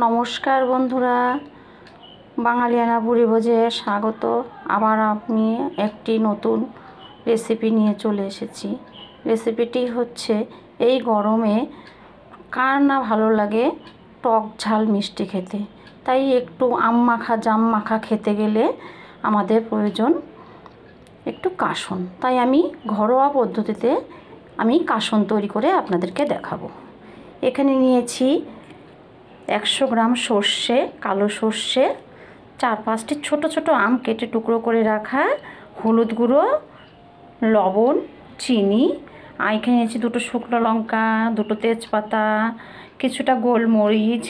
নমস্কার বন্ধুরা, বাঙালিয়ানা বুড়ি ভোজে স্বাগত। আবার আমি একটি নতুন রেসিপি নিয়ে চলে এসেছি। রেসিপিটি হচ্ছে, এই গরমে কার না ভালো লাগে টক ঝাল মিষ্টি খেতে, তাই একটু আম মাখা জাম মাখা খেতে গেলে আমাদের প্রয়োজন একটু কাসন। তাই আমি ঘরোয়া পদ্ধতিতে কাসন তৈরি করে আপনাদেরকে দেখাবো। এখানে নিয়েছি 100 গ্রাম সর্ষে, কালো সর্ষে, 4-5টি ছোট ছোট আম কেটে টুকরো করে রাখা, হলুদ গুঁড়ো, লবণ, চিনি, আর এখানে নিয়েছি 2টো শুকনো লঙ্কা, 2টো তেজপাতা, কিছুটা গোলমরিচ,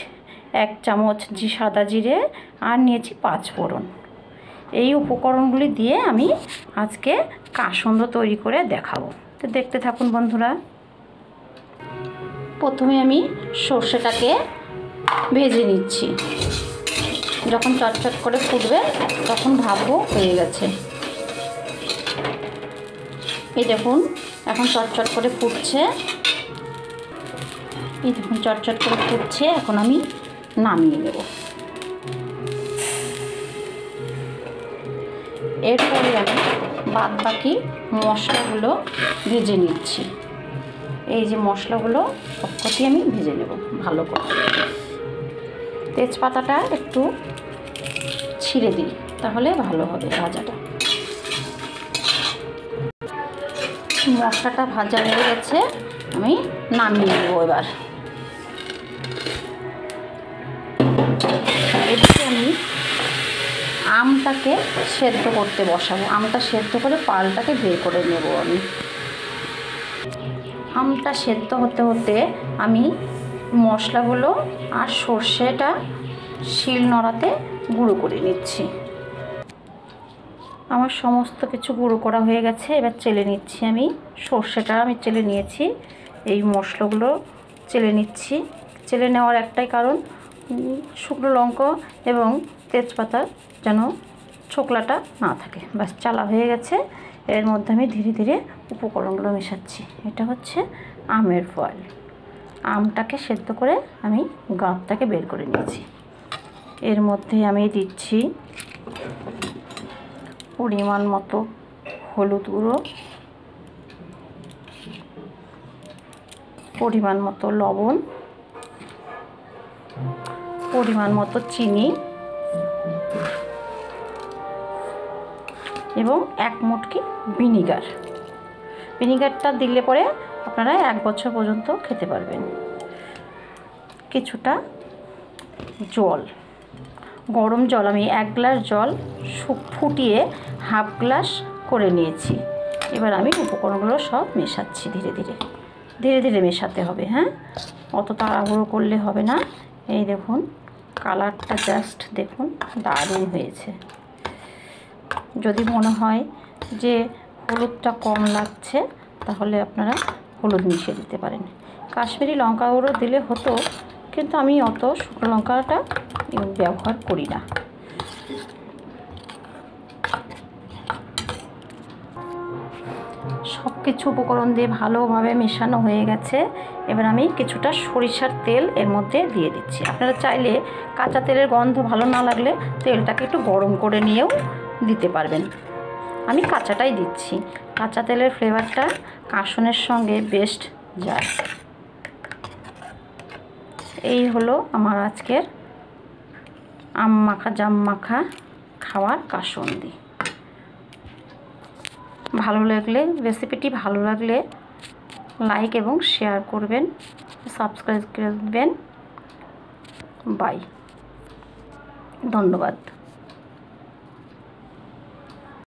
1 চামচ সাদা জিরে, আর নিয়েছি 5 ফোড়ন। এই উপকরণগুলি দিয়ে আমি আজকে কাসন্দ তৈরি করে দেখাবো। তো দেখতে থাকুন বন্ধুরা। প্রথমে আমি সর্ষেটাকে ভেজে নিচ্ছি। যখন চটচট করে ফুটবে তখন ভাববো হয়ে গেছে। এই দেখুন এখন চটচট করে ফুটছে। এই দেখুন চটচট করে ফুটছে। এখন আমি নামিয়ে নেব। এরপরে আমি বাদ বাকি মশলাগুলো ভেজে নিচ্ছি। এই যে মশলাগুলো সবকটি আমি ভেজে নেব ভালো করে। তেজপাতাটা একটু ছিঁড়ে দিই, তাহলে ভালো হবে ভাজাটা। মশলাটা ভাজা হয়ে গেছে, আমি নামিয়ে নেব। এবার এদিকে আমি আমটাকে সেদ্ধ করতে বসাবো। আমটা সেদ্ধ করে পালটাকে বের করে নেব। আমি আমটা সেদ্ধ হতে হতে আমি মশলাগুলো আর সর্ষেটা শিল নোড়াতে গুঁড়ো করে নিচ্ছি। আমার সমস্ত কিছু গুঁড়ো করা হয়ে গেছে। এবার চেলে নিচ্ছি। আমি সর্ষেটা চেলে নিয়েছি, এই মশলাগুলো চেলে নিচ্ছি। চেলে নেওয়ার একটাই কারণ, শুকনো লঙ্কা এবং তেজপাতা যেন ছোকলাটা না থাকে। ব্যাস চালা হয়ে গেছে। এর মধ্যে আমি ধীরে ধীরে উপকরণগুলো মেশাচ্ছি। এটা হচ্ছে আমের ফল। আমটাকে সেদ্ধ করে আমি গাঁটটাকে বের করে নিয়েছি। এর মধ্যে আমি দিচ্ছি পরিমাণ মতো হলুদ গুঁড়ো, পরিমাণ মতো লবণ, পরিমাণ মতো চিনি এবং 1 মুটকি ভিনিগার। ভিনিগারটা দিলে পরে আপনারা 1 বছর পর্যন্ত খেতে পারবেন। কিছুটা জল, গরম জল, আমি 1 গ্লাস জল ফুটিয়ে হাফ গ্লাস করে নিয়েছি। এবার আমি উপকরণগুলো সব মেশাচ্ছি। ধীরে ধীরে ধীরে ধীরে মেশাতে হবে। হ্যাঁ, অত তাড়াহুড়ো করলে হবে না। এই দেখুন কালারটা জাস্ট দেখুন, দারুণ হয়েছে। যদি মনে হয় যে হলুদটা কম লাগছে, তাহলে আপনারা হলুদ মিশিয়ে দিতে পারেন। কাশ্মীরি লঙ্কা গুঁড়ো দিলে হতো, কিন্তু আমি অত শুকনো লঙ্কাটা ব্যবহার করি না। সব কিছু উপকরণ দিয়ে ভালোভাবে মেশানো হয়ে গেছে। এবার আমি কিছুটা সরিষার তেল এর মধ্যে দিয়ে দিচ্ছি। আপনারা চাইলে কাঁচা তেলের গন্ধ ভালো না লাগলে তেলটাকে একটু গরম করে নিয়েও দিতে পারবেন। আমি কাঁচাটাই দিচ্ছি। কাঁচা তেলের ফ্লেভারটা কাসনের সঙ্গে বেস্ট যায়। এই হলো আমার আজকের আম মাখা জাম মাখা খাওয়ার কাসন্দি। ভালো লাগলে, রেসিপিটি ভালো লাগলে লাইক এবং শেয়ার করবেন, সাবস্ক্রাইব করবেন। বাই, ধন্যবাদ।